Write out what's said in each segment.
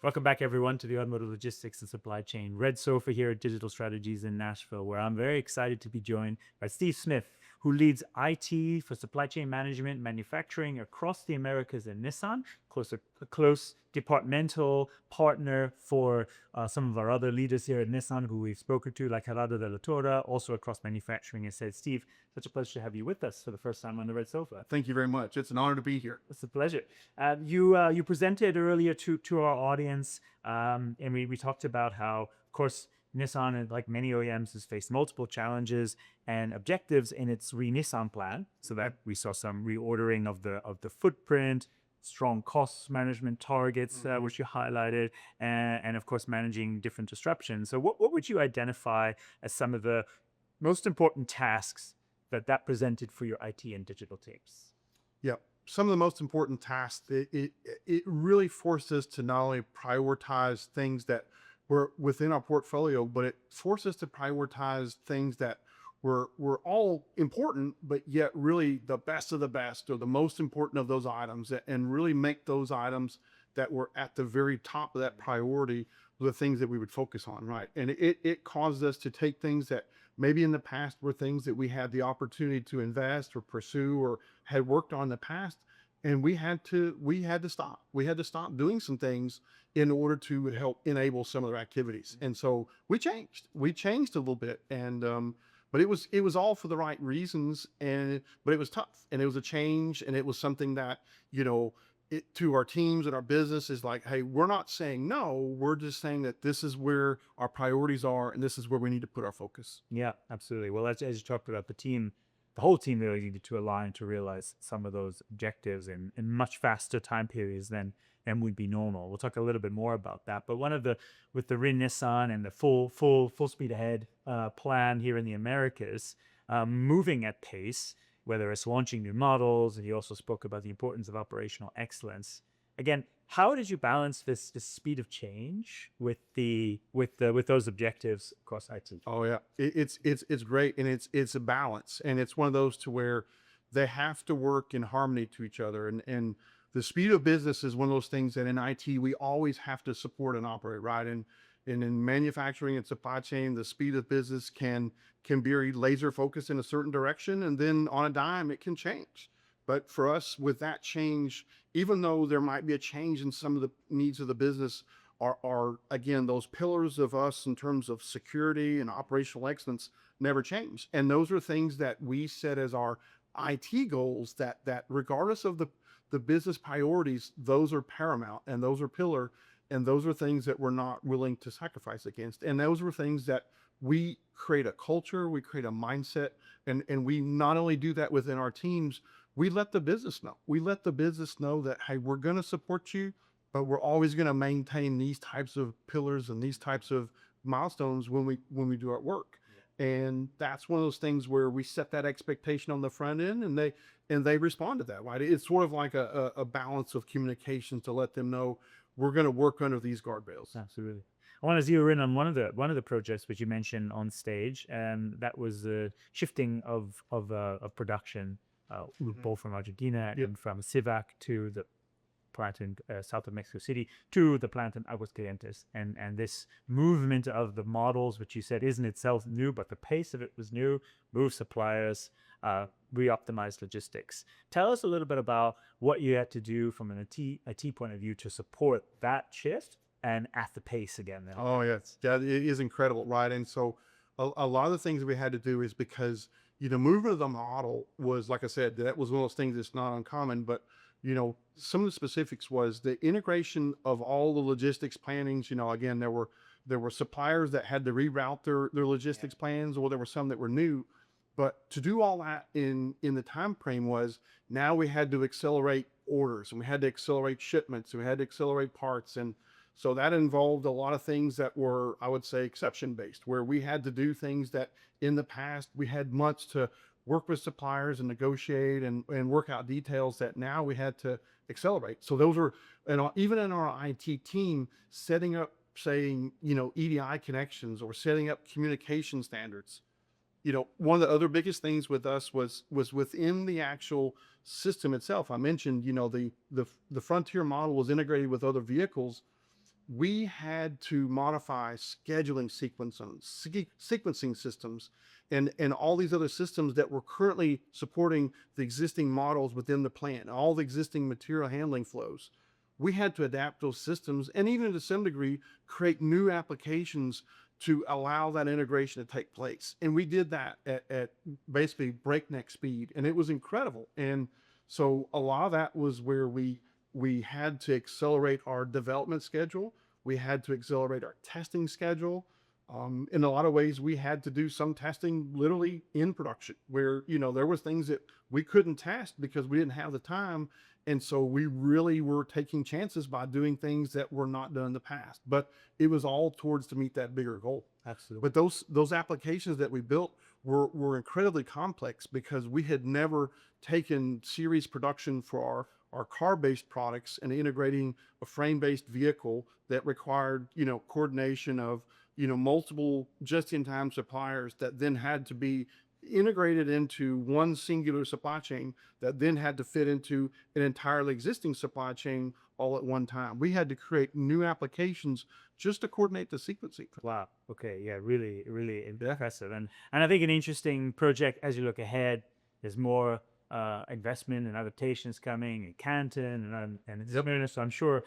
Welcome back, everyone, to the Automotive Logistics and Supply Chain Red Sofa here at Digital Strategies in Nashville, where I'm very excited to be joined by Steve Smith, who leads IT for supply chain management, manufacturing across the Americas and Nissan, a close departmental partner for some of our other leaders here at Nissan who we've spoken to, like Gerardo de la Torre, also across manufacturing. And said, Steve, such a pleasure to have you with us for the first time on the Red Sofa. Thank you very much. It's an honor to be here. It's a pleasure. You presented earlier to our audience, and we talked about how, of course, Nissan, and like many OEMs, has faced multiple challenges and objectives in its re-Nissan plan. So that we saw some reordering of the footprint, strong cost management targets, which you highlighted, and of course managing different disruptions. So what would you identify as some of the most important tasks that presented for your IT and digital teams? Yeah. Some of the most important tasks, it really forced us to not only prioritize things that were within our portfolio, but it forced us to prioritize things that were all important, but yet really the best of the best or the most important of those items, and really make those items that were at the very top of that priority the things that we would focus on, right? And it caused us to take things that maybe in the past were things that we had the opportunity to invest or pursue or had worked on in the past, and we had to stop. We had to stop doing some things in order to help enable some of their activities. And so we changed. We changed a little bit, and but it was all for the right reasons, but it was tough, and it was a change, and it was something that, to our teams and our business is like, hey, we're not saying no, we're just saying that this is where our priorities are, and this is where we need to put our focus. Yeah, absolutely. Well, as you talked about, the whole team really needed to align to realize some of those objectives in much faster time periods than would be normal. We'll talk a little bit more about that. But with the Nissan and the full speed ahead plan here in the Americas, moving at pace, whether it's launching new models, and you also spoke about the importance of operational excellence. Again, how did you balance this speed of change with those objectives across IT? Oh yeah, it's great, and it's a balance, and it's one of those to where they have to work in harmony to each other, and the speed of business is one of those things that in IT we always have to support and operate, right? And in manufacturing and supply chain, the speed of business can be very laser focused in a certain direction, and then on a dime it can change. But for us, with that change, even though there might be a change in some of the needs of the business, are again, those pillars of us in terms of security and operational excellence never change. And those are things that we set as our IT goals, that regardless of the business priorities, those are paramount, and those are pillar, and those are things that we're not willing to sacrifice against. And those are things that we create a culture, we create a mindset, and we not only do that within our teams, we let the business know. We let the business know that, hey, we're going to support you, but we're always going to maintain these types of pillars and these types of milestones when we do our work. And that's one of those things where we set that expectation on the front end, and they respond to that, right? It's sort of like a balance of communication to let them know we're going to work under these guardrails. Absolutely. I want to zero in on one of the projects which you mentioned on stage, and that was the shifting of production, both from Argentina Yep. and from Civac to the plant in south of Mexico City to the plant in Aguascalientes, and this movement of the models, which you said isn't itself new, but the pace of it was new. Move suppliers, re-optimize logistics. Tell us a little bit about what you had to do from an IT point of view to support that shift and at the pace again. Now. Oh yes, yeah, it is incredible, right? And so a lot of the things we had to do is because movement of the model was, like I said, that was one of those things that's not uncommon. But some of the specifics was the integration of all the logistics plannings. Again, there were suppliers that had to reroute their logistics plans, or there were some that were new. But to do all that in the time frame was, now we had to accelerate orders, and we had to accelerate shipments, and we had to accelerate parts. And so that involved a lot of things that were, I would say, exception based, where we had to do things that in the past we had months to work with suppliers and negotiate and work out details, that now we had to accelerate. So those were, and even in our IT team, setting up, saying, EDI connections or setting up communication standards. One of the other biggest things with us was within the actual system itself. I mentioned, the Frontier model was integrated with other vehicles. we had to modify scheduling sequencing systems and all these other systems that were currently supporting the existing models within the plant, all the existing material handling flows. We had to adapt those systems and even to some degree create new applications to allow that integration to take place. And we did that at basically breakneck speed, and it was incredible. And so a lot of that was where we had to accelerate our development schedule. We had to accelerate our testing schedule. In a lot of ways, we had to do some testing literally in production where, there was things that we couldn't test because we didn't have the time. And so we really were taking chances by doing things that were not done in the past, but it was all towards to meet that bigger goal. Absolutely. But those applications that we built were incredibly complex because we had never taken series production for our car-based products and integrating a frame-based vehicle that required, coordination of, multiple just-in-time suppliers that then had to be integrated into one singular supply chain that then had to fit into an entirely existing supply chain all at one time. We had to create new applications just to coordinate the sequencing. Wow. Okay. Yeah. Really, really impressive. And I think an interesting project as you look ahead. There's more investment and adaptations coming in Canton and Smyrna. So I'm sure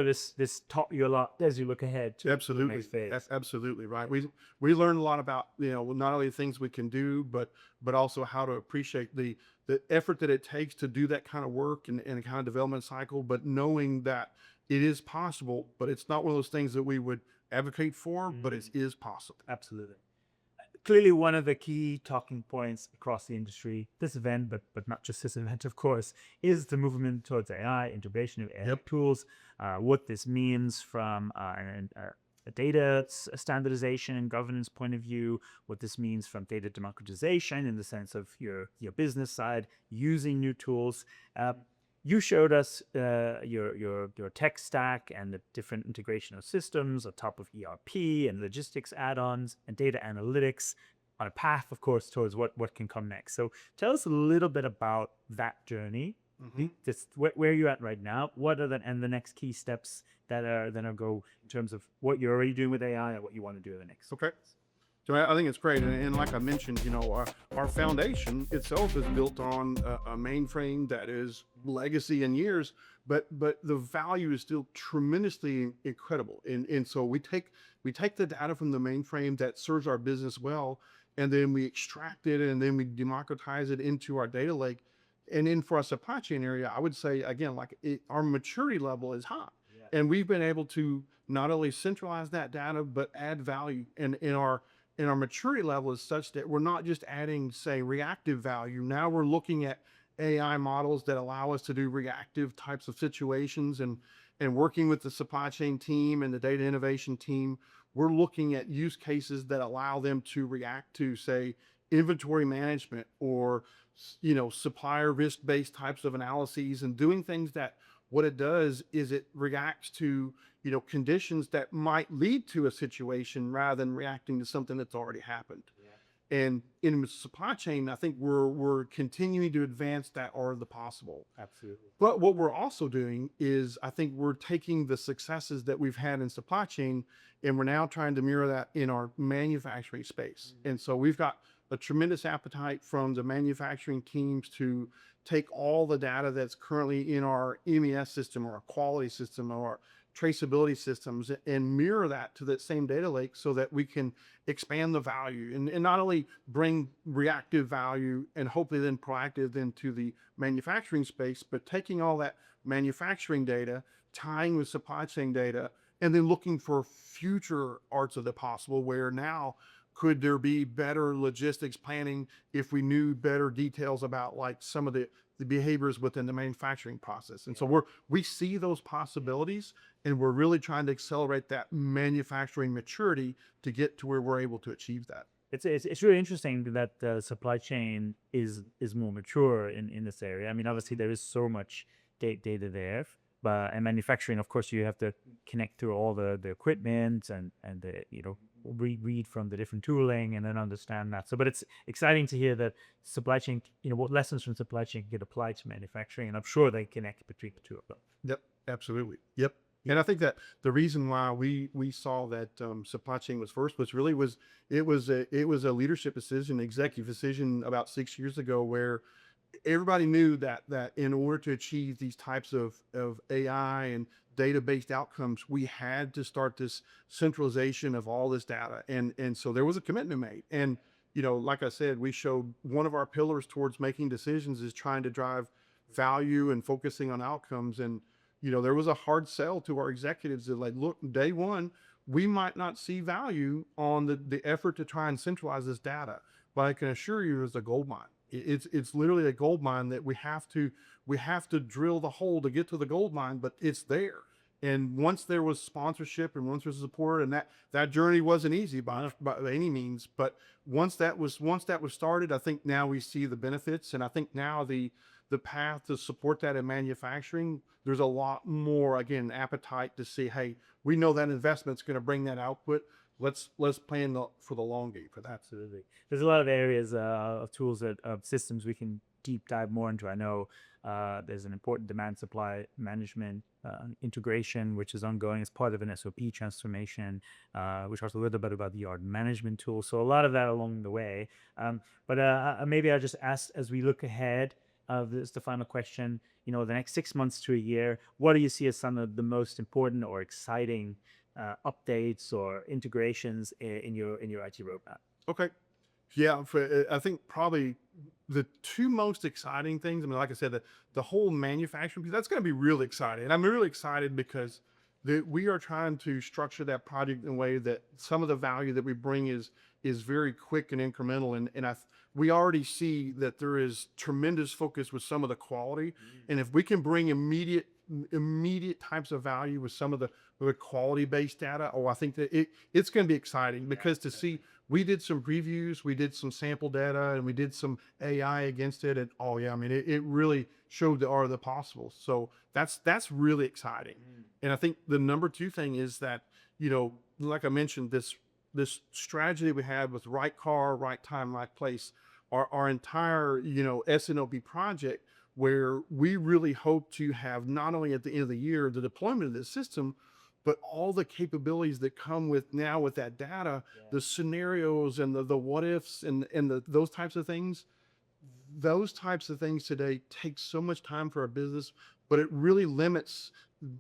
this taught you a lot as you look ahead to Absolutely. the next phase. That's absolutely right. We learned a lot about, not only the things we can do, but also how to appreciate the effort that it takes to do that kind of work and a kind of development cycle, but knowing that it is possible, but it's not one of those things that we would advocate for, but it is possible. Absolutely. Clearly, one of the key talking points across the industry, this event, but not just this event, of course, is the movement towards AI, integration of AI tools, what this means from a data standardization and governance point of view, what this means from data democratization in the sense of your business side, using new tools. You showed us your tech stack and the different integration of systems on top of ERP and logistics add-ons and data analytics on a path, of course, towards what can come next. So tell us a little bit about that journey. Just where you're at right now. What are the next key steps that are go in terms of what you're already doing with AI and what you want to do in the next? Okay. So I think it's great. And like I mentioned, our foundation itself is built on a mainframe that is legacy in years, but the value is still tremendously incredible. And so we take the data from the mainframe that serves our business well, and then we extract it and then we democratize it into our data lake. And then for our supply chain area, I would say, again, our maturity level is high. Yeah. And we've been able to not only centralize that data, but add value. And in our maturity level is such that we're not just adding, say, reactive value. Now we're looking at AI models that allow us to do reactive types of situations and working with the supply chain team and the data innovation team, we're looking at use cases that allow them to react to, say, inventory management or, supplier risk-based types of analyses and doing things that what it does is it reacts to, conditions that might lead to a situation rather than reacting to something that's already happened. Yeah. And in supply chain, I think we're continuing to advance that art of the possible. Absolutely. But what we're also doing is I think we're taking the successes that we've had in supply chain and we're now trying to mirror that in our manufacturing space. And so we've got a tremendous appetite from the manufacturing teams to take all the data that's currently in our MES system or our quality system or our traceability systems and mirror that to that same data lake so that we can expand the value and not only bring reactive value and hopefully then proactive into the manufacturing space, but taking all that manufacturing data, tying with supply chain data, and then looking for future arts of the possible where now could there be better logistics planning if we knew better details about like some of the behaviors within the manufacturing process. And so we see those possibilities and we're really trying to accelerate that manufacturing maturity to get to where we're able to achieve that. It's really interesting that the supply chain is more mature in this area. I mean, obviously there is so much data there, but in manufacturing, of course, you have to connect through all the equipment and the, read from the different tooling and then understand that. So, but it's exciting to hear that supply chain, what lessons from supply chain can get applied to manufacturing, and I'm sure they connect between the two of them. Yep, absolutely. Yep. And I think that the reason why we saw that supply chain was first was really was it was a leadership decision, executive decision about 6 years ago, where everybody knew that in order to achieve these types of AI and data-based outcomes, we had to start this centralization of all this data. And so there was a commitment made. And, like I said, we showed one of our pillars towards making decisions is trying to drive value and focusing on outcomes. And, there was a hard sell to our executives that like, look, day one, we might not see value on the effort to try and centralize this data, but I can assure you it's a gold mine. It's literally a gold mine that we have to drill the hole to get to the gold mine, but it's there. And once there was sponsorship and once there was support, and that journey wasn't easy by any means, but once that was started, I think now we see the benefits, and I think now the path to support that in manufacturing, there's a lot more, again, appetite to see, hey, we know that investment's going to bring that output. Let's plan for the long game for that. Absolutely. There's a lot of areas of tools of systems we can deep dive more into. I know there's an important demand supply management integration, which is ongoing as part of an SOP transformation. We talked a little bit about the yard management tool. So a lot of that along the way. But maybe I'll just ask as we look ahead. This is the final question. The next 6 months to a year, what do you see as some of the most important or exciting updates or integrations in your IT roadmap? Okay. Yeah, I think probably the two most exciting things. I mean, like I said, the whole manufacturing piece, that's going to be really exciting. And I'm really excited because we are trying to structure that project in a way that some of the value that we bring is very quick and incremental. And we already see that there is tremendous focus with some of the quality. And if we can bring immediate types of value with some of the quality-based data, I think that it's going to be exciting because to see, we did some previews, we did some sample data, and we did some AI against it. And I mean, it really showed the art of the possible. So that's really exciting. And I think the number two thing is that, like I mentioned, this strategy we had with right car, right time, right place, our entire, S&OP project, where we really hope to have not only at the end of the year, the deployment of this system, but all the capabilities that come with that data, the scenarios and the what ifs and those types of things. Those types of things today take so much time for our business, but it really limits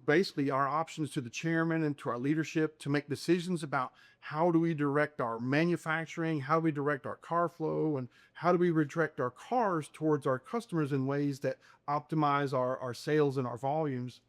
basically our options to the chairman and to our leadership to make decisions about how do we direct our manufacturing, how do we direct our car flow, and how do we redirect our cars towards our customers in ways that optimize our sales and our volumes.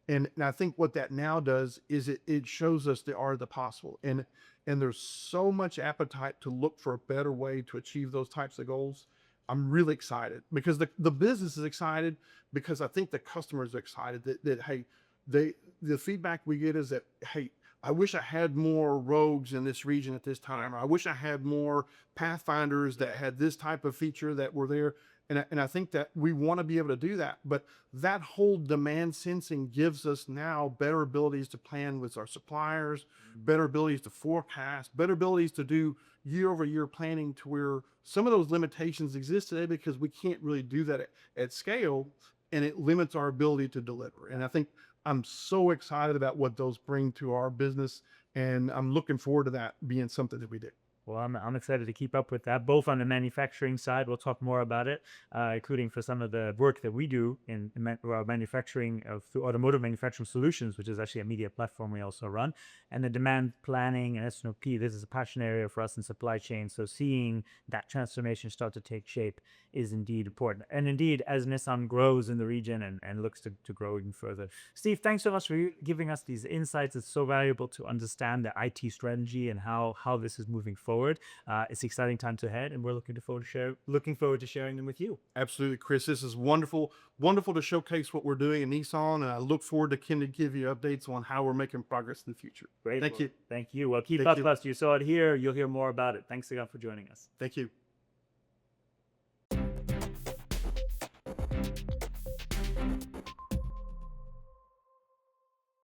And I think what that now does is it shows us the art of the possible. And there's so much appetite to look for a better way to achieve those types of goals. I'm really excited because the business is excited, because I think the customers are excited that hey, the feedback we get is that, hey, I wish I had more rogues in this region at this time. Or I wish I had more Pathfinders that had this type of feature that were there. And I think that we want to be able to do that. But that whole demand sensing gives us now better abilities to plan with our suppliers, better abilities to forecast, better abilities to do year-over-year planning, to where some of those limitations exist today because we can't really do that at scale, and it limits our ability to deliver. And I think I'm so excited about what those bring to our business, and I'm looking forward to that being something that we do. Well, I'm excited to keep up with that, both on the manufacturing side. We'll talk more about it, including for some of the work that we do in manufacturing through Automotive Manufacturing Solutions, which is actually a media platform we also run, and the demand planning and S&OP. This is a passion area for us in supply chain. So seeing that transformation start to take shape is indeed important. And indeed, as Nissan grows in the region and looks to grow even further. Steve, thanks so much for giving us these insights. It's so valuable to understand the IT strategy and how this is moving forward. It's exciting times ahead, and we're looking forward to sharing them with you. Absolutely, Chris. This is wonderful to showcase what we're doing in Nissan, and I look forward to give you updates on how we're making progress in the future. Great. Thank you. Thank you. Well, keep up with us. You saw it here. You'll hear more about it. Thanks again for joining us. Thank you.